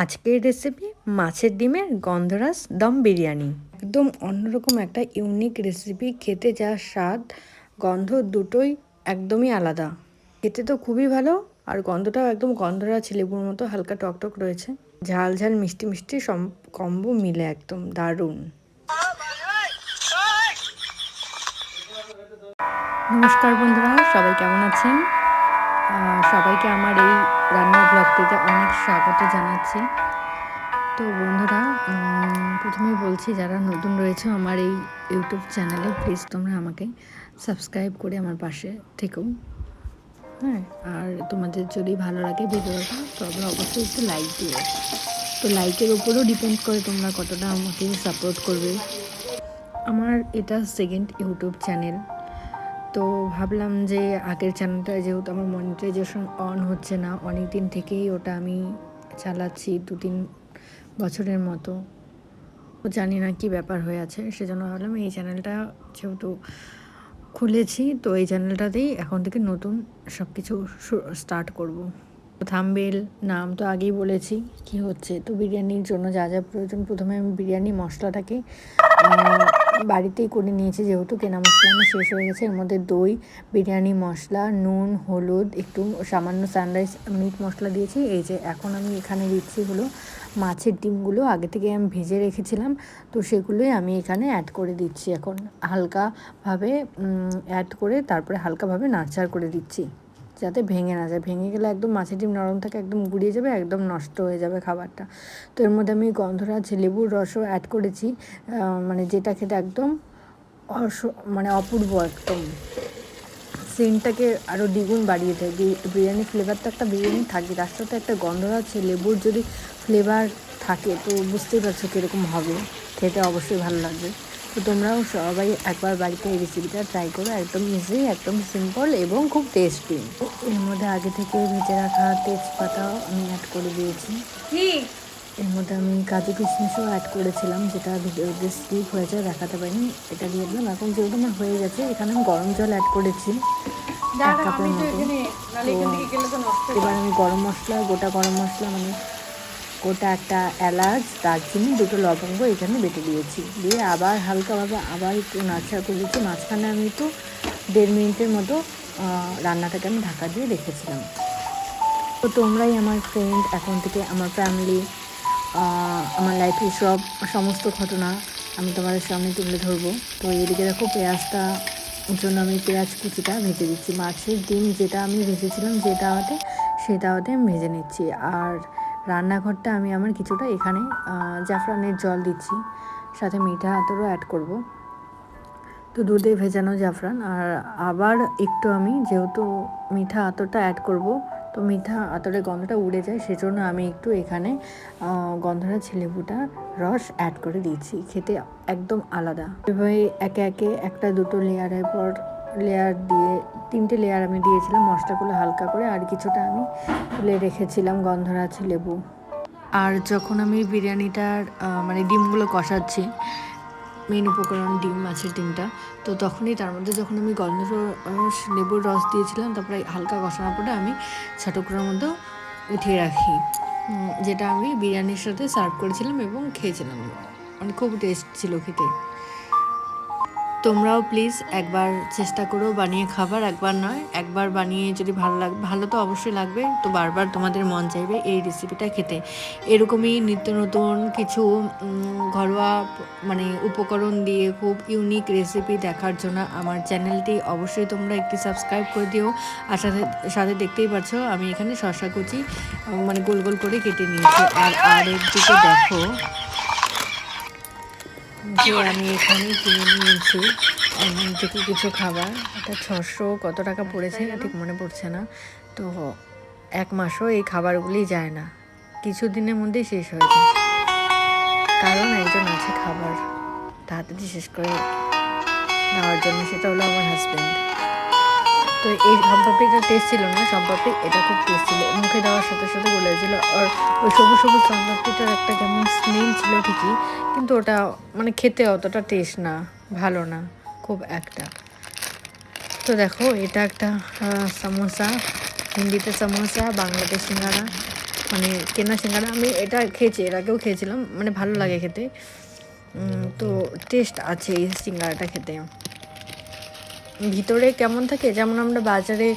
আজকের রেসিপি মাছের ডিমের গন্ধরাজ দম বিরিয়ানি। একদম অন্যরকম একটা ইউনিক রেসিপি, খেতে যা স্বাদ গন্ধ দুটোই একদমই আলাদা। খেতে তো খুবই ভালো, আর গন্ধটাও একদম গন্ধরাজ লেবুর মতো হালকা টকটক রয়েছে। ঝাল ঝাল মিষ্টি মিষ্টি কম্বো মিলে একদম দারুণ। নমস্কার বন্ধুরা, সবাই কেমন আছেন? সবাইকে আমার এই রান্নার ব্লগটিতে অনেক স্বাগত জানাচ্ছি। তো বন্ধুরা, প্রথমেই বলছি, যারা নতুন রয়েছে আমার এই ইউটিউব চ্যানেলে, প্লিজ তোমরা আমাকে সাবস্ক্রাইব করে আমার পাশে থেকো। হ্যাঁ, আর তোমাদের যদি ভালো লাগে ভিডিওটা তবে অবশ্যই একটু লাইক দিও। তো লাইকের উপরেও ডিপেন্ড করে তোমরা কতটা আমাকে সাপোর্ট করবে। আমার এটা সেকেন্ড ইউটিউব চ্যানেল। তো ভাবলাম যে আগের চ্যানেলটা যেহেতু আমার মনিটাইজেশন অন হচ্ছে না, অনেক দিন থেকেই ওটা আমি চালাচ্ছি 2-3 বছরের মতো, জানি না কি ব্যাপার হয়ে আছে, সেজন্য ভাবলাম এই চ্যানেলটা যেহেতু খুলেছি তো এই চ্যানেলটাতেই এখন থেকে নতুন সব কিছু স্টার্ট করব। থাম্বনেল নাম তো আগেই বলেছি কি হচ্ছে। তো বিরিয়ানির জন্য যা যা প্রয়োজন, প্রথমে আমি বিরিয়ানি মশলাটাকে বাড়িতেই করে নিয়েছি, যেহেতু কেনা মশলা আমার শেষ হয়ে গেছে। এর মধ্যে দই, বিরিয়ানি মশলা, নুন, হলুদ, একটু সামান্য সানরাইজ মিট মশলা দিয়েছি। এই যে এখন আমি এখানে দিচ্ছি হলো মাছের ডিমগুলো আগে থেকে আমি ভেজে রেখেছিলাম, তো সেগুলোই আমি এখানে অ্যাড করে দিচ্ছি। এখন হালকাভাবে অ্যাড করে তারপরে হালকাভাবে নাড়চাড় করে দিচ্ছি, যাতে ভেঙে না যায়। ভেঙে গেলে একদম মাছের ডিম নরম থাকে, একদম গুঁড়িয়ে যাবে, একদম নষ্ট হয়ে যাবে খাবারটা। তো এর মধ্যে আমি গন্ধরাজ লেবুর রসও অ্যাড করেছি, মানে যেটা খেতে একদম অপূর্ব, একদম সেন্টটাকে আরও দ্বিগুণ বাড়িয়ে দেয়। বিরিয়ানি ফ্লেভারটা একটা বিরিয়ানি থাকে, তার সাথে একটা গন্ধরাজ লেবুর যদি ফ্লেভার থাকে তো বুঝতেই পারছো কীরকম হবে, খেতে অবশ্যই ভালো লাগবে। তো তোমরাও সবাই একবার বাড়িতে এই রেসিপিটা ট্রাই করো, একদম ইজি, একদম সিম্পল এবং খুব টেস্টি। এর মধ্যে আগে থেকে ভেজে রাখা তেজপাতাও আমি অ্যাড করে দিয়েছি। এর মধ্যে আমি কাজু কিশমিশও অ্যাড করেছিলাম, যেটা ভিডিওতে স্কিপ হয়েছে, দেখাতে পারিনি, এটা দিয়ে দিলাম। এখন যেহেতু আমার হয়ে গেছে, এখানে আমি গরম জল অ্যাড করেছি 1 কাপের মতো। এবার আমি গরম মশলা, গোটা গরম মশলা মানে গোটা একটা এলাচ, দারচিনি, 2টো লবঙ্গ এখানে বেটে দিয়েছি, দিয়ে আবার হালকাভাবে আবার একটু নাড়াচাড়া করে দিচ্ছি। মাঝখানে আমি একটু 1.5 মিনিটের মতো রান্নাটাকে আমি ঢাকা দিয়ে রেখেছিলাম। তো তোমরাই আমার ফ্রেন্ড, এখন থেকে আমার ফ্যামিলি, আমার লাইফের সমস্ত ঘটনা আমি তোমাদের সামনে তুলে ধরবো। তো এদিকে দেখো, পেঁয়াজটা জন্য আমি পেঁয়াজ কুচিটা ভেজে দিচ্ছি। মাছের ডিম যেটা আমি ভেজেছিলাম যে তাওয়াতে, সেই তাওয়াতে আমি ভেজে নিচ্ছি। আর রান্নাঘরটা আমি আমার কিছুটা এখানে জাফরানের জল দিচ্ছি, সাথে মিঠা আতরও অ্যাড করব। তো দুধে ভেজানো জাফরান, আর আবার একটু আমি যেহেতু মিঠা আতরটা অ্যাড করব, তো মিঠা আতরের গন্ধটা উড়ে যায়, সেজন্য আমি একটু এখানে গন্ধরাজ লেবুটা রস অ্যাড করে দিয়েছি। খেতে একদম আলাদা। এভাবে একে একে 1-2 লেয়ারের পর লেয়ার দিয়ে 3টে লেয়ার আমি দিয়েছিলাম মশলাগুলো হালকা করে, আর কিছুটা আমি তুলে রেখেছিলাম গন্ধরাজ লেবু। আর যখন আমি বিরিয়ানিটার মানে ডিমগুলো কষাচ্ছি, মেন উপকরণ ডিম, মাছের ডিমটা, তো তখনই তার মধ্যে যখন আমি গন্ধরাজ লেবুর রস দিয়েছিলাম, তারপরে হালকা কষানোর পরে আমি ছোটোগুলোর মধ্যে উঠিয়ে রাখি, যেটা আমি বিরিয়ানির সাথে সার্ভ করেছিলাম এবং খেয়েছিলাম। মানে খুব টেস্ট ছিল খেতে। তোমরাও প্লিজ একবার চেষ্টা করো বানিয়ে খাবার, একবার নয়, একবার বানিয়ে যদি ভালো তো অবশ্যই লাগবে, তো বারবার তোমাদের মন চাইবে এই রেসিপিটা খেতে। এরকমই নিত্য নতুন কিছু ঘরোয়া মানে উপকরণ দিয়ে খুব ইউনিক রেসিপি দেখার জন্য আমার চ্যানেলটি অবশ্যই তোমরা একটি সাবস্ক্রাইব করে দিও। আর সাথে দেখতেই পাচ্ছ আমি এখানে শসা কুচি মানে গোল গোল করে কেটে নিয়েছি। আর এর দিকে দেখো যে আমি এখানে কিনে নিয়েছি অনলাইন থেকে কিছু খাবার। এটা 600 কত টাকা পড়েছে ঠিক মনে পড়ছে না। তো 1 মাসও এই খাবারগুলি যায় না, কিছু দিনের মধ্যেই শেষ হয়ে যায়, কারণ একজন আছে খাবার তাড়াতাড়ি শেষ করে নেওয়ার জন্য, সেটা হলো আমার হাজব্যান্ড। তো এই সম্পাপড়িটা টেস্ট ছিল না, সম্পাপড়ি এটা খুব টেস্ট ছিল, মুখে দেওয়ার সাথে সাথে গলে ছিল। আর ওই সবুজ সবুজ সম্পাপড়িটার একটা কেমন স্মেল ছিল ঠিকই, কিন্তু ওটা মানে খেতে অতটা টেস্ট না, ভালো না খুব একটা। তো দেখো, এটা একটা সমোসা, হিন্দিতে সমোসা, বাংলাতে সিঙ্গারা, মানে কেনা সিঙ্গারা। আমি এটা খেয়েছি, এর আগেও খেয়েছিলাম, মানে ভালো লাগে খেতে। তো টেস্ট আছে এই সিঙ্গারাটা খেতে। ভিতরে কেমন থাকে, যেমন আমরা বাজারে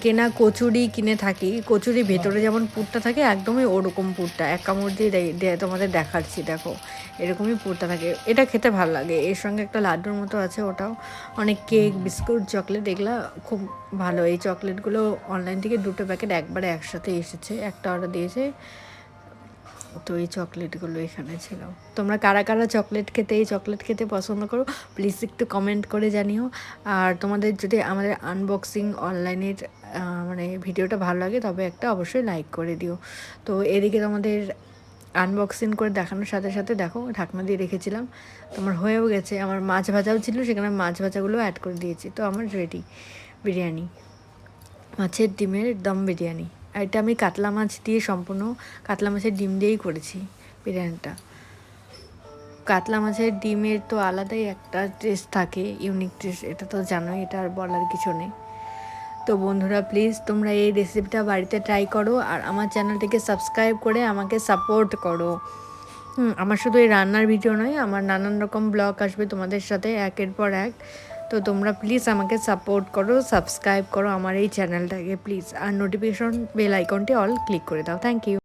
কেনা কচুরি কিনে থাকি, কচুরি ভেতরে যেমন পুরটা থাকে একদমই ওরকম পুরটা, এক কামড় দিয়ে তোমাদের দেখাচ্ছি, দেখো এরকমই পুরটা থাকে। এটা খেতে ভালো লাগে। এর সঙ্গে একটা লাড্ডুর মতো আছে, ওটাও অনেক কেক, বিস্কুট, চকলেট, এগুলো খুব ভালো। এই চকলেটগুলো অনলাইন থেকে 2টো প্যাকেট একবারে একসাথে এসেছে, একটা অর্ডার দিয়েছে। তো এই চকলেটগুলো এখানে ছিল। তোমরা কারা কারা এই চকলেট খেতে পছন্দ করো প্লিজ একটু কমেন্ট করে জানিও। আর তোমাদের যদি আমাদের আনবক্সিং অনলাইনের মানে ভিডিওটা ভালো লাগে তবে একটা অবশ্যই লাইক করে দিও। তো এদিকে তোমাদের আনবক্সিং করে দেখানোর সাথে সাথে দেখো ঢাকনা দিয়ে রেখেছিলাম, তোমার হয়েও গেছে। আমার মাছ ভাজাও ছিল, সেখানে মাছ ভাজাগুলো অ্যাড করে দিয়েছি। তো আমার রেডি বিরিয়ানি, মাছের ডিমের দম বিরিয়ানি। আর এটা আমি কাতলা মাছ দিয়ে, সম্পূর্ণ কাতলা মাছের ডিম দিয়েই করেছি বিরিয়ানিটা। কাতলা মাছের ডিমের তো আলাদাই একটা টেস্ট থাকে, ইউনিক টেস্ট, এটা তো জানোই, এটা আর বলার কিছু নেই। তো বন্ধুরা প্লিজ তোমরা এই রেসিপিটা বাড়িতে ট্রাই করো, আর আমার চ্যানেলটিকে সাবস্ক্রাইব করে আমাকে সাপোর্ট করো। আমার শুধু এই রান্নার ভিডিও নয়, আমার নানান রকম ব্লগ আসবে তোমাদের সাথে একের পর এক। তো তোমরা প্লিজ আমাকে সাপোর্ট করো, সাবস্ক্রাইব করো আমার এই চ্যানেলটাকে প্লিজ, আর নোটিফিকেশন বেল আইকনটি অল ক্লিক করে দাও। Thank you.